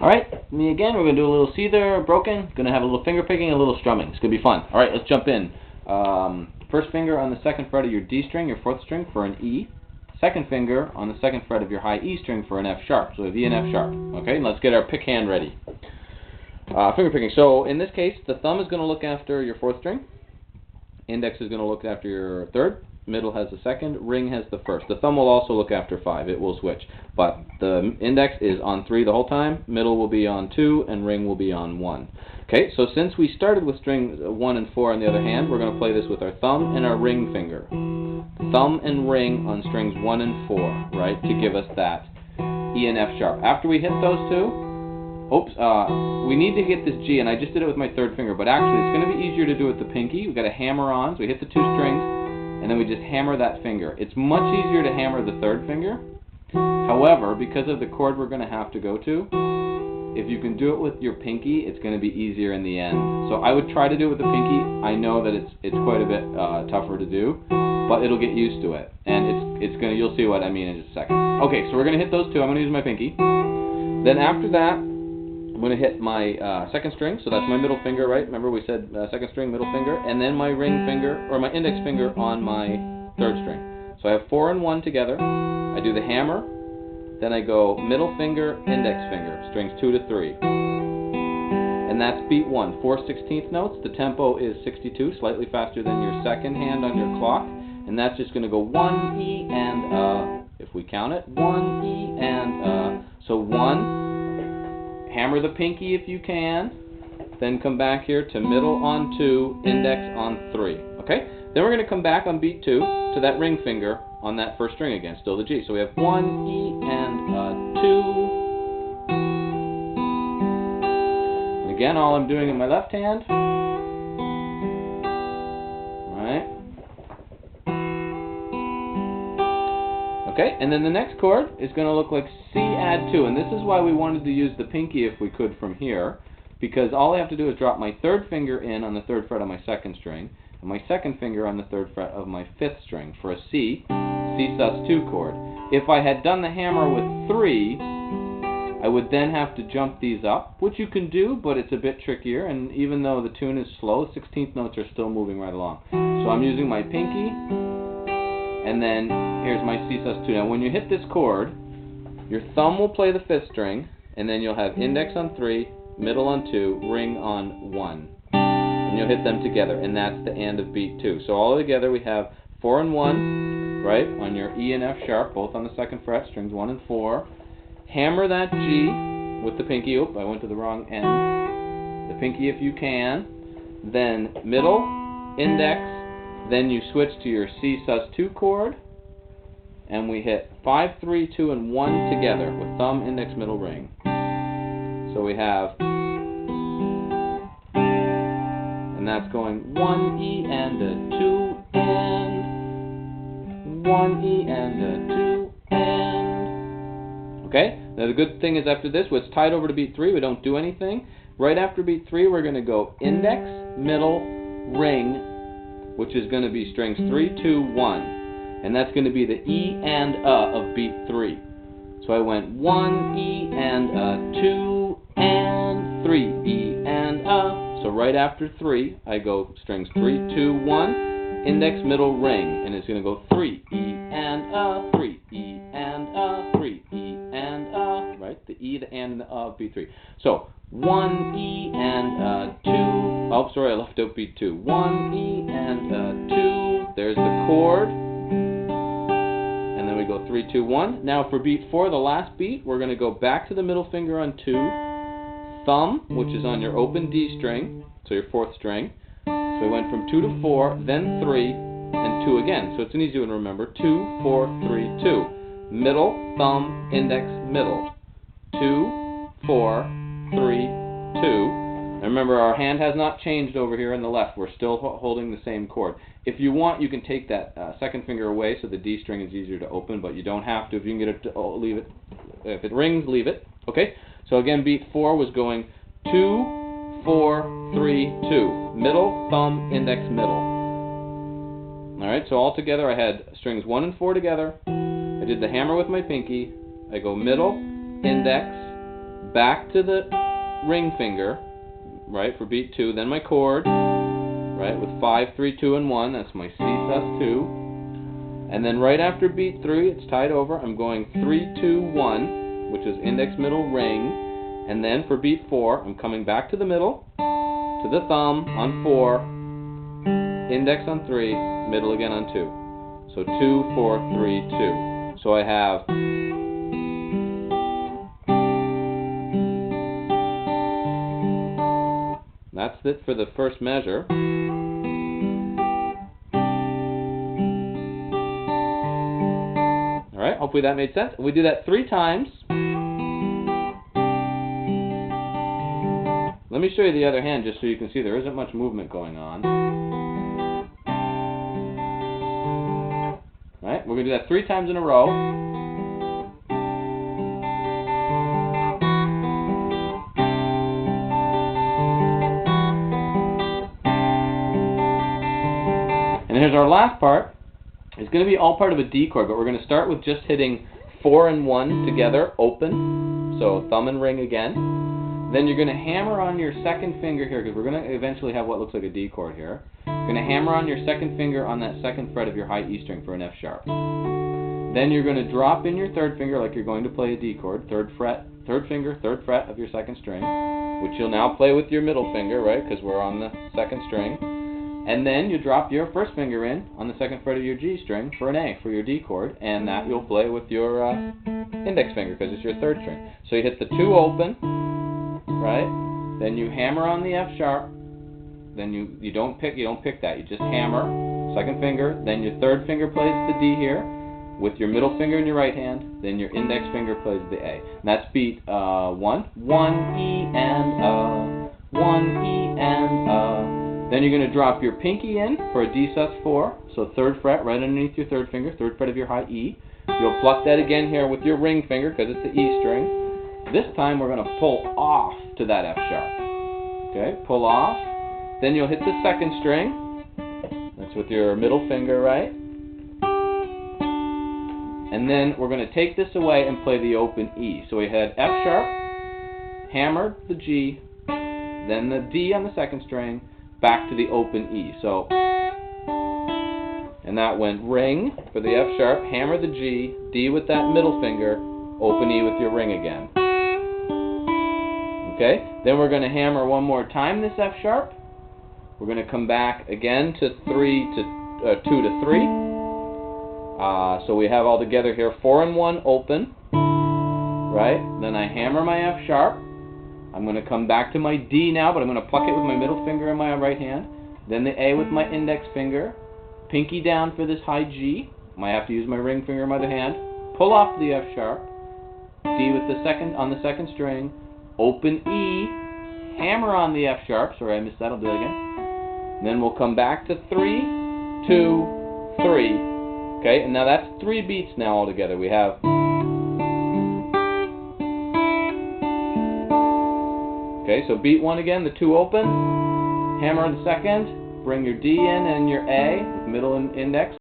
Alright, me again. We're going to do a little Seether, broken. Going to have a little finger picking, a little strumming. It's going to be fun. Alright, let's jump in. First finger on the second fret of your D string, your fourth string, for an E. Second finger on the second fret of your high E string for an F sharp. So we have E and F sharp. Okay, and let's get our pick hand ready. Finger picking. So in this case, the thumb is going to look after your fourth string. Index is going to look after your third. Middle has the second, ring has the first. The thumb will also look after 5. It will switch. But the index is on 3 the whole time, middle will be on 2, and ring will be on 1. Okay, so since we started with strings 1 and 4 on the other hand, we're going to play this with our thumb and our ring finger. Thumb and ring on strings 1 and 4, right, to give us that E and F sharp. After we hit those two, we need to hit this G, and I just did it with my third finger, but actually it's going to be easier to do it with the pinky. We've got to hammer on, so we hit the 2 strings, and then we just hammer that finger. It's much easier to hammer the third finger. However, because of the chord we're going to have to go to, if you can do it with your pinky, it's going to be easier in the end. So I would try to do it with the pinky. I know that it's quite a bit tougher to do, but it'll get used to it, and you'll see what I mean in just a second. Okay, so we're going to hit those two. I'm going to use my pinky. Then after that, I'm going to hit my second string, so that's my middle finger, right? Remember we said second string, middle finger, and then my ring finger, or my index finger on my third string. So I have 4 and 1 together. I do the hammer, then I go middle finger, index finger, strings 2 to 3. And that's beat 1, 4/16 notes. The tempo is 62, slightly faster than your second hand on your clock. And that's just going to go 1, E, and if we count it, 1, E, and so 1. Hammer the pinky if you can, then come back here to middle on 2, index on 3. Okay? Then we're going to come back on beat 2 to that ring finger on that first string again, still the G. So we have 1, E, and 2. And again, all I'm doing in my left hand. Right? Okay, and then the next chord is going to look like C add 2, and this is why we wanted to use the pinky if we could from here, because all I have to do is drop my third finger in on the third fret of my second string, and my second finger on the third fret of my fifth string for a C sus2 chord. If I had done the hammer with 3, I would then have to jump these up, which you can do, but it's a bit trickier, and even though the tune is slow, 16th notes are still moving right along. So I'm using my pinky, and then here's my C sus2. Now when you hit this chord, your thumb will play the fifth string, and then you'll have index on 3, middle on 2, ring on 1. And you'll hit them together, and that's the end of beat 2. So all together we have 4 and 1, right, on your E and F sharp, both on the second fret, strings 1 and 4. Hammer that G with the pinky. Oop, I went to the wrong end. The pinky if you can. Then middle, index, then you switch to your C sus2 chord, and we hit 5, 3, 2, and 1 together with thumb, index, middle, ring. So we have, and that's going 1 E and a 2 and 1 E and a 2 and. Okay? Now the good thing is after this, it's tied over to beat 3. We don't do anything. Right after beat 3, we're going to go index, middle, ring, which is going to be strings 3, 2, 1. And that's going to be the E and of beat 3. So I went 1, E and 2, and 3, E and So right after 3, I go strings 3, 2, 1, index, middle, ring. And it's going to go 3, E and 3, E and 3, E and right? The E, the and the of beat 3. So 1, E and 2. Oh, sorry, I left out beat 2. 1, E and 2. There's the chord. And then we go 3, 2, 1. Now for beat 4, the last beat, we're going to go back to the middle finger on 2. Thumb, which is on your open D string, so your fourth string. So we went from 2 to 4, then 3, and 2 again. So it's an easy one to remember. 2, 4, 3, 2. Middle, thumb, index, middle. 2, 4, 3, 2. And remember, our hand has not changed over here on the left. We're still holding the same chord. If you want, you can take that second finger away so the D string is easier to open, but you don't have to. If you can get it to leave it. If it rings, leave it. Okay? So again, beat 4 was going 2, 4, 3, 2. Middle, thumb, index, middle. Alright, so all together I had strings 1 and 4 together. I did the hammer with my pinky. I go middle, index, back to the ring finger, right, for beat 2, then my chord, right, with 5, 3, 2, and 1, that's my C sus2, and then right after beat 3, it's tied over, I'm going 3, 2, 1, which is index, middle, ring, and then for beat 4, I'm coming back to the middle, to the thumb on 4, index on 3, middle again on 2. So 2, 4, 3, 2. So I have that's it for the first measure. Alright, hopefully that made sense. We do that 3 times. Let me show you the other hand just so you can see there isn't much movement going on. Alright, we're going to do that 3 times in a row. And here's our last part. It's going to be all part of a D chord, but we're going to start with just hitting 4 and 1 together, open. So thumb and ring again. Then you're going to hammer on your second finger here, because we're going to eventually have what looks like a D chord here. You're going to hammer on your second finger on that second fret of your high E string for an F sharp. Then you're going to drop in your third finger like you're going to play a D chord, third finger, third fret of your second string, which you'll now play with your middle finger, right, because we're on the second string. And then you drop your first finger in on the second fret of your G string for an A, for your D chord, and that you'll play with your index finger because it's your third string. So you hit the 2 open, right? Then you hammer on the F sharp. Then you don't pick that. You just hammer, second finger. Then your third finger plays the D here with your middle finger in your right hand. Then your index finger plays the A. And that's beat 1. 1 E and 1 E and Then you're going to drop your pinky in for a D sus4. So third fret right underneath your third finger, third fret of your high E. You'll pluck that again here with your ring finger because it's the E string. This time we're going to pull off to that F sharp. Okay, pull off. Then you'll hit the second string. That's with your middle finger, right? And then we're going to take this away and play the open E. So we had F sharp, hammered the G, then the D on the second string, back to the open E. So, and that went ring for the F sharp, hammer the G, D with that middle finger, open E with your ring again. Okay, then we're going to hammer one more time this F sharp. We're going to come back again to 2 to 3. So we have all together here 4 and 1 open, right? Then I hammer my F sharp. I'm going to come back to my D now, but I'm going to pluck it with my middle finger in my right hand. Then the A with my index finger. Pinky down for this high G. Might have to use my ring finger in my other hand. Pull off the F sharp. D with the second on the second string. Open E. Hammer on the F sharp. Sorry, I missed that. I'll do that again. And then we'll come back to 3, 2, 3. Okay, and now that's 3 beats now all together. We have okay, so beat 1 again, the 2 open, hammer on the second, bring your D in and your A, with middle and index.